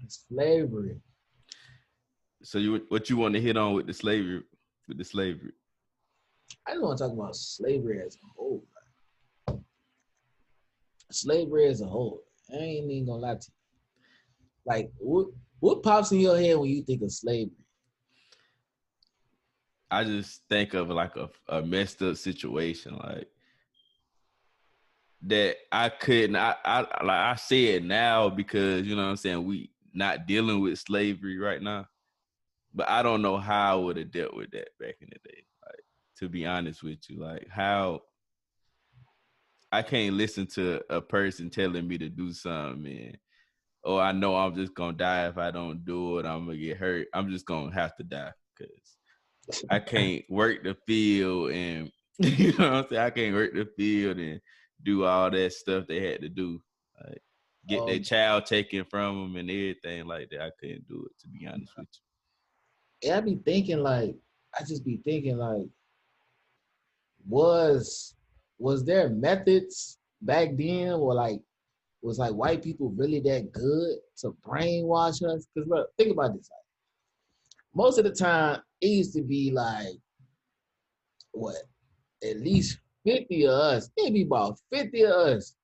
Slavery. So what you want to hit on with the slavery? With the slavery, I just want to talk about slavery as a whole. Slavery as a whole. I ain't even gonna lie to you. Like, what pops in your head when you think of slavery? I just think of like a messed up situation, like that I couldn't. I say it now because you know what I'm saying. We not dealing with slavery right now, but I don't know how I would have dealt with that back in the day. Like, to be honest with you, like how I can't listen to a person telling me to do something, and oh, I know I'm just gonna die if I don't do it. I'm gonna get hurt. I'm just gonna have to die because I can't work the field and you know what I'm saying. I can't work the field and do all that stuff they had to do, like get their Um, child taken from them and everything like that. I couldn't do it, to be honest with I be thinking like, I just be thinking like, was was there methods back then, or like was like white people really that good to brainwash us? Because bro, think about this. Like, most of the time, it used to be like what, at least 50 of us. It'd be about 50 of us,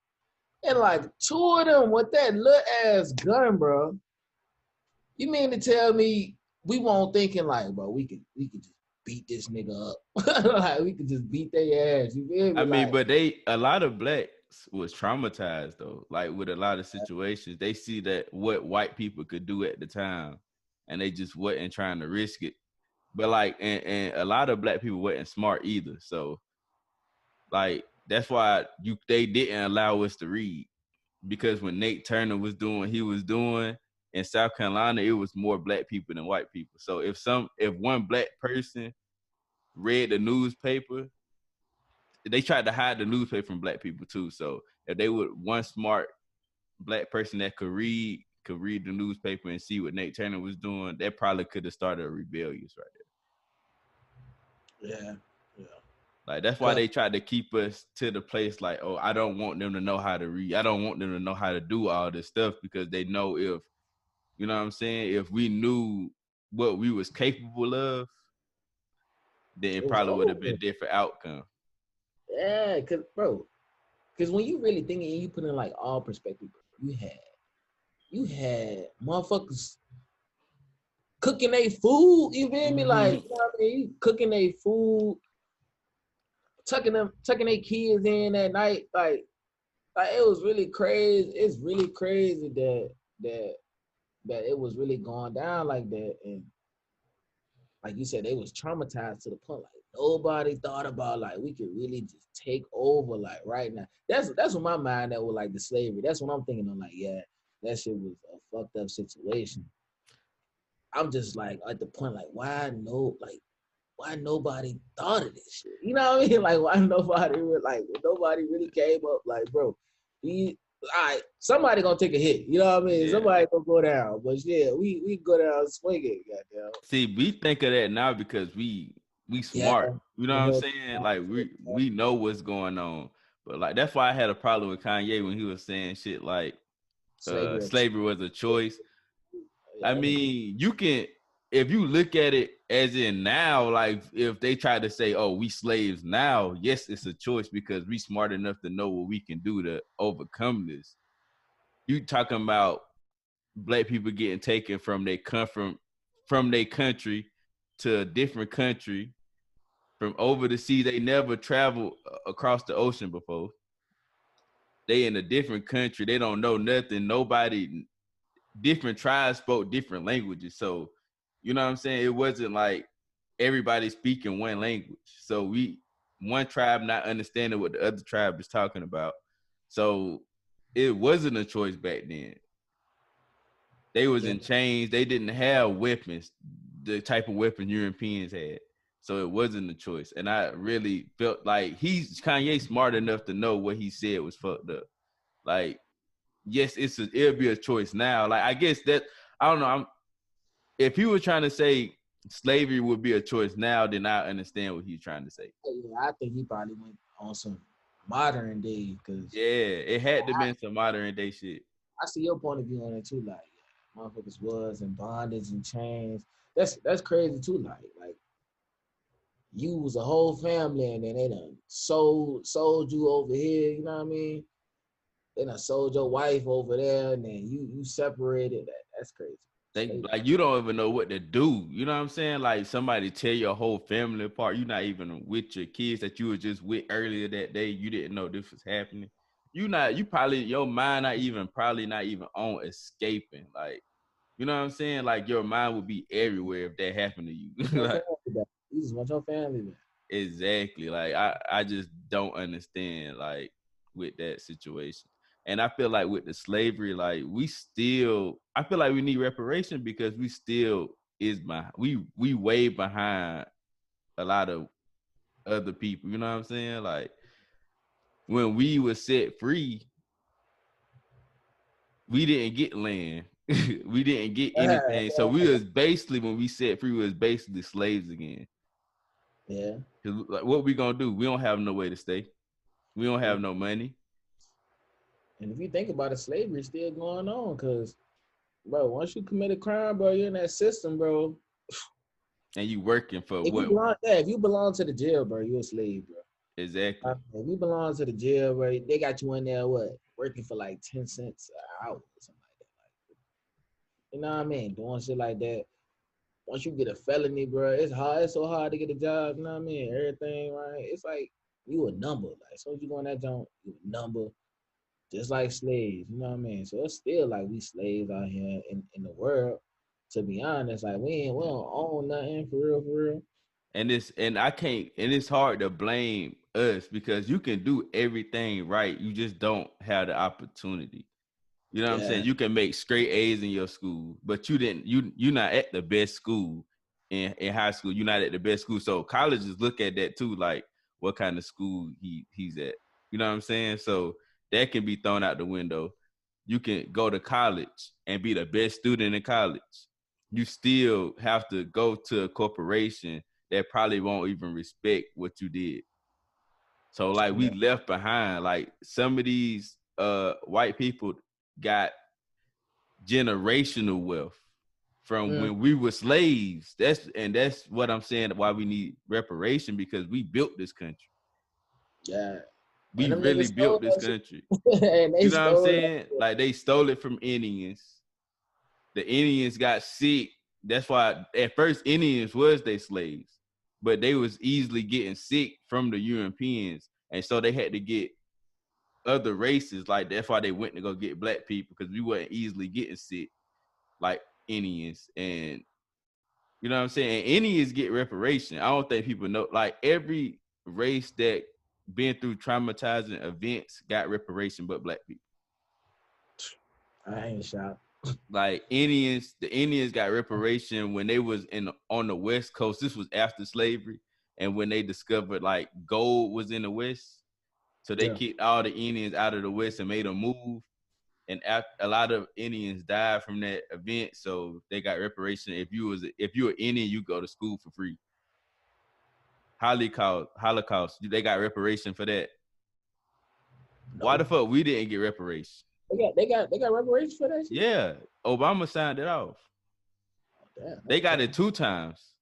and like two of them with that little ass gun, bro. You mean to tell me we won't thinking like, bro, we could just beat this nigga up. Like we could just beat their ass. You feel I me? mean, Like, but a lot of blacks was traumatized though. Like with a lot of situations, they see that what white people could do at the time, and they just wasn't trying to risk it. But like, and a lot of black people wasn't smart either. So like, that's why they didn't allow us to read, because when Nate Turner was doing what he was doing in South Carolina, it was more black people than white people. So if one black person read the newspaper, they tried to hide the newspaper from black people too. So if they would one smart black person that could read the newspaper and see what Nate Turner was doing, that probably could have started a rebellion right yeah, yeah. there. Like that's why they tried to keep us to the place like, oh, I don't want them to know how to read. I don't want them to know how to do all this stuff, because they know if, you know what I'm saying, if we knew what we was capable of, then it It was probably would have over. been different outcome. Yeah, cause bro, cause when you really think and you put in like all perspective, bro, you had motherfuckers cooking their food. You feel me? Like, you know what I mean? Cooking their food, tucking their kids in at night. Like it was really crazy. It's really crazy that that it was really going down like that. And like you said, they was traumatized to the point like nobody thought about like we could really just take over like right now. That's what my mind that was like the slavery. That's what I'm thinking. I'm like, yeah, that shit was a fucked up situation. I'm just like at the point like why nobody thought of this shit? You know what I mean? Like why nobody really came up like, bro, these all right, somebody gonna take a hit. You know what I mean? Yeah. Somebody gonna go down. But yeah, we go down swinging, goddamn. See, we think of that now because we Yeah. smart. You know what I'm Uh-huh. saying? Like we know what's going on. But like that's why I had a problem with Kanye when he was saying shit like Slavery. slavery was a choice. I Yeah. mean, you can, if you look at it as in now, like if they try to say, "Oh, we slaves now," yes, it's a choice because we smart enough to know what we can do to overcome this. You talking about black people getting taken from from their country to a different country from over the sea. They never traveled across the ocean before. They in a different country. They don't know nothing. Nobody, different tribes spoke different languages. So, you know what I'm saying? It wasn't like everybody speaking one language. So one tribe not understanding what the other tribe is talking about. So it wasn't a choice back then. They was Yeah. in chains. They didn't have weapons, the type of weapons Europeans had. So it wasn't a choice. And I really felt like Kanye smart enough to know what he said was fucked up. Like, yes, it'll be a choice now. Like, I guess that, I don't know. If he was trying to say slavery would be a choice now, then I understand what he's trying to say. Yeah, I think he probably went on some modern day because Yeah, it had to been some modern day shit. I see your point of view on it too. Like, Motherfuckers was in bondage and chains. That's crazy too. Like you was a whole family and then they done sold you over here, you know what I mean? They done sold your wife over there and then you separated. That's crazy. They Slavery. like you don't even know what to do. You know what I'm saying? Like somebody tear your whole family apart. You're not even with your kids that you were just with earlier that day. You didn't know this was happening. You probably your mind not even probably not even on escaping. Like, you know what I'm saying? Like your mind would be everywhere if that happened to you. Your Like family back. You just want your family back. exactly. Like I just don't understand like with that situation. And I feel like with the slavery, like I feel like we need reparation because we still is behind. We way behind a lot of other people. You know what I'm saying? Like when we were set free, we didn't get land. We didn't get anything. So we was basically when we set free, we was basically slaves again. Yeah. Cause like, what we gonna do? We don't have no way to stay. We don't Yeah. have no money. And if you think about it, slavery is still going on because, bro, once you commit a crime, bro, you're in that system, bro. And you working for If you what belong, yeah, if you belong to the jail, bro, you're a slave, bro. exactly? If you belong to the jail, bro, they got you in there, what, working for like 10 cents an hour or something like that. Like, you know what I mean? Doing shit like that. Once you get a felony, bro, it's hard. It's so hard to get a job. You know what I mean? Everything, right? It's like you a number. Like, as soon as you go in that joint, you a number. Just like slaves, you know what I mean? So it's still like we slaves out here in the world. To be honest, like we don't own nothing for real, for real. And it's hard to blame us because you can do everything right. You just don't have the opportunity. You know what I'm saying? Yeah, You can make straight A's in your school, but you're not at the best school in high school. You're not at the best school. So colleges look at that too, like what kind of school he's at. You know what I'm saying? So that can be thrown out the window. You can go to college and be the best student in college. You still have to go to a corporation that probably won't even respect what you did. So like we yeah, left behind. Like some of these white people got generational wealth from mm, when we were slaves. That's what I'm saying why we need reparation because we built this country. yeah. We And them really niggas stole built this that shit. country. And they You know what I'm stole that saying? shit. Like they stole it from Indians. The Indians got sick. That's why at first Indians was their slaves, but they was easily getting sick from the Europeans, and so they had to get other races. Like that's why they went to go get black people because we weren't easily getting sick like Indians. And you know what I'm saying? And Indians get reparation. I don't think people know. Like every race that been through traumatizing events got reparation, but black people. I ain't shocked. Like Indians, the Indians got reparation when they was in on the West Coast. This was after slavery, and when they discovered like gold was in the West, so they Yeah. kicked all the Indians out of the West and made them move. And a lot of Indians died from that event, so they got reparation. If you were Indian, you go to school for free. Holocaust, they got reparation for that. Why No. the fuck we didn't get reparation? They got reparations for that shit? Yeah, Obama signed it off. Oh, damn, They that's got crazy. it 2 times.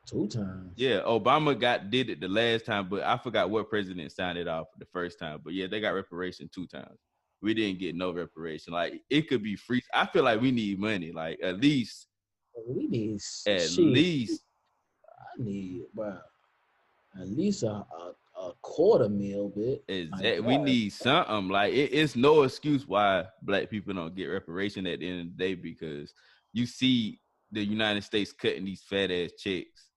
2 times. Yeah, Obama did it the last time, but I forgot what president signed it off the first time. But yeah, they got reparation 2 times. We didn't get no reparation. Like it could be free. I feel like we need money. Like We need at shit. least I need, bro, at least a quarter meal bit. is Like, that we bro, need something. Like it's no excuse why black people don't get reparation at the end of the day because you see the United States cutting these fat ass checks.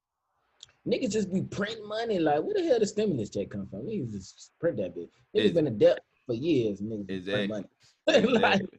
niggas just be printing money. Like, where the hell the stimulus check come from? Niggas just print that bit. Niggas Is been in debt for years. And niggas just print money. exactly. Like, Exactly.